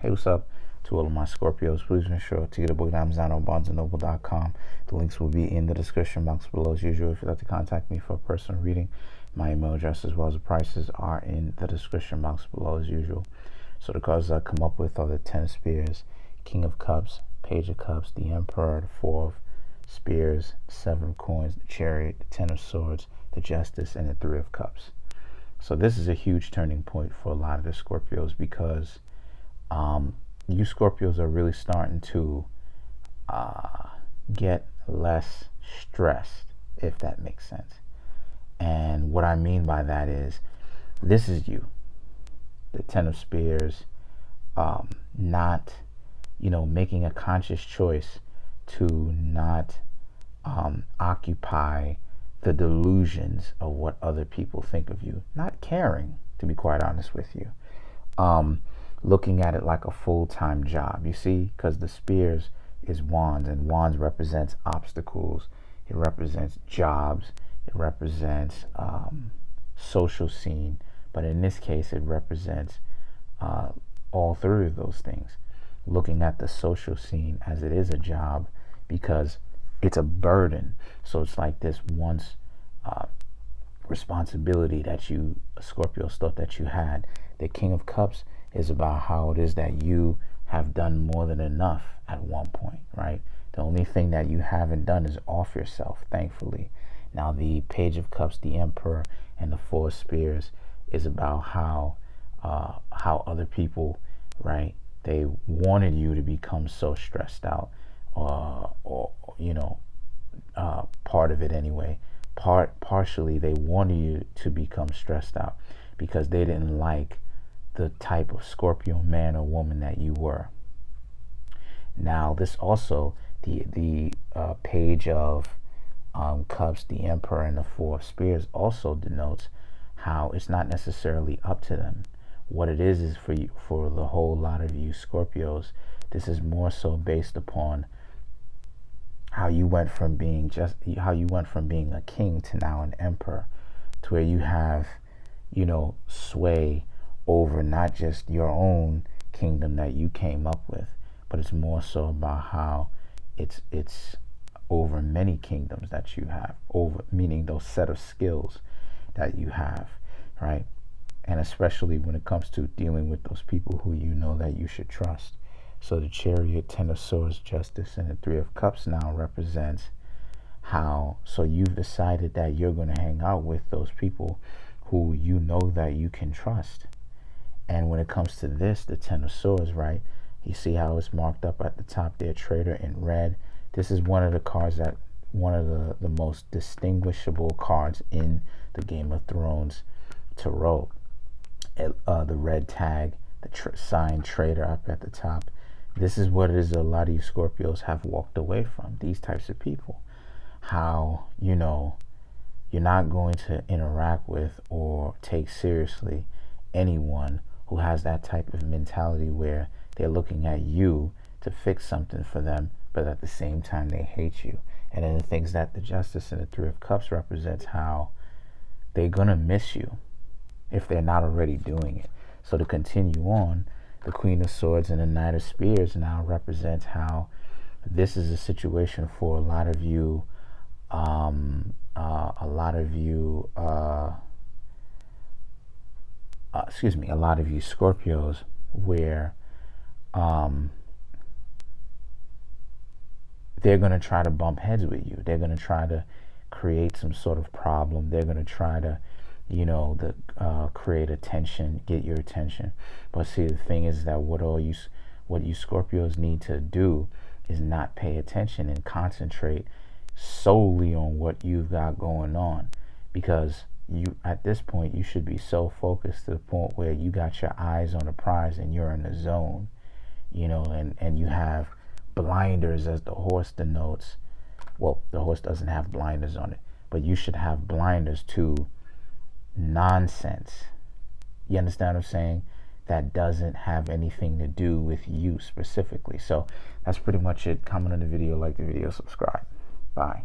Hey, what's up to all of my Scorpios? Please make sure to get a book at Amazon or BarnesandNoble.com. The links will be in the description box below as usual. If you'd like to contact me for a personal reading, my email address as well as the prices are in the description box below as usual. So the cards I come up with are the Ten of Spears, King of Cups, Page of Cups, the Emperor, the Four of Spears, the Seven of Coins, the Chariot, the Ten of Swords, the Justice, and the Three of Cups. So this is a huge turning point for a lot of the Scorpios because you Scorpios are really starting to get less stressed, if that makes sense. And what I mean by that is, this is you, the Ten of Spears, not, making a conscious choice to not occupy the delusions of what other people think of you, not caring, to be quite honest with you. Looking at it like a full-time job, you see, because the Spears is wands, and wands represents obstacles, it represents jobs, it represents social scene, but in this case it represents all three of those things. Looking at the social scene as it is a job because it's a burden. So it's like this once responsibility that you Scorpios thought that you had. The King of Cups is about how it is that you have done more than enough at one point, right? The only thing that you haven't done is off yourself, thankfully. Now the Page of Cups, the Emperor, and the Four of Spears is about how other people, right, they wanted you to become so stressed out, or part of it anyway. Partially they wanted you to become stressed out because they didn't like the type of Scorpio man or woman that you were. Now this also, the Page of Cups, the Emperor, and the Four of Spears also denotes how it's not necessarily up to them. What it is for you, for the whole lot of you Scorpios, this is more so based upon how you went from being a king to now an emperor, to where you have, sway over not just your own kingdom that you came up with, but it's more so about how it's over many kingdoms that you have, over meaning those set of skills that you have, right? And especially when it comes to dealing with those people who you know that you should trust. So the Chariot, Ten of Swords, Justice, and the Three of Cups now represents how, so you've decided that you're going to hang out with those people who you know that you can trust. And when it comes to this, the Ten of Swords, right, you see how it's marked up at the top there, Traitor, in red. This is one of the cards that, one of the most distinguishable cards in the Game of Thrones Tarot. The red tag, the sign Traitor up at the top. This is what it is a lot of you Scorpios have walked away from, these types of people. How, you're not going to interact with or take seriously anyone who has that type of mentality where they're looking at you to fix something for them, but at the same time they hate you. And then the things that the Justice and the Three of Cups represents, how they're gonna miss you if they're not already doing it. So to continue on, the Queen of Swords and the Knight of Spears now represents how this is a situation for a lot of you, Scorpios, where they're going to try to bump heads with you. They're going to try to create some sort of problem. They're going to try to, create attention, get your attention. But see, the thing is that what you Scorpios need to do is not pay attention and concentrate solely on what you've got going on, because you, at this point, you should be so focused to the point where you got your eyes on the prize and you're in the zone, and you have blinders, as the horse denotes. Well, the horse doesn't have blinders on it, but you should have blinders to nonsense. You understand what I'm saying? That doesn't have anything to do with you specifically. So that's pretty much it. Comment on the video, like the video, subscribe. Bye.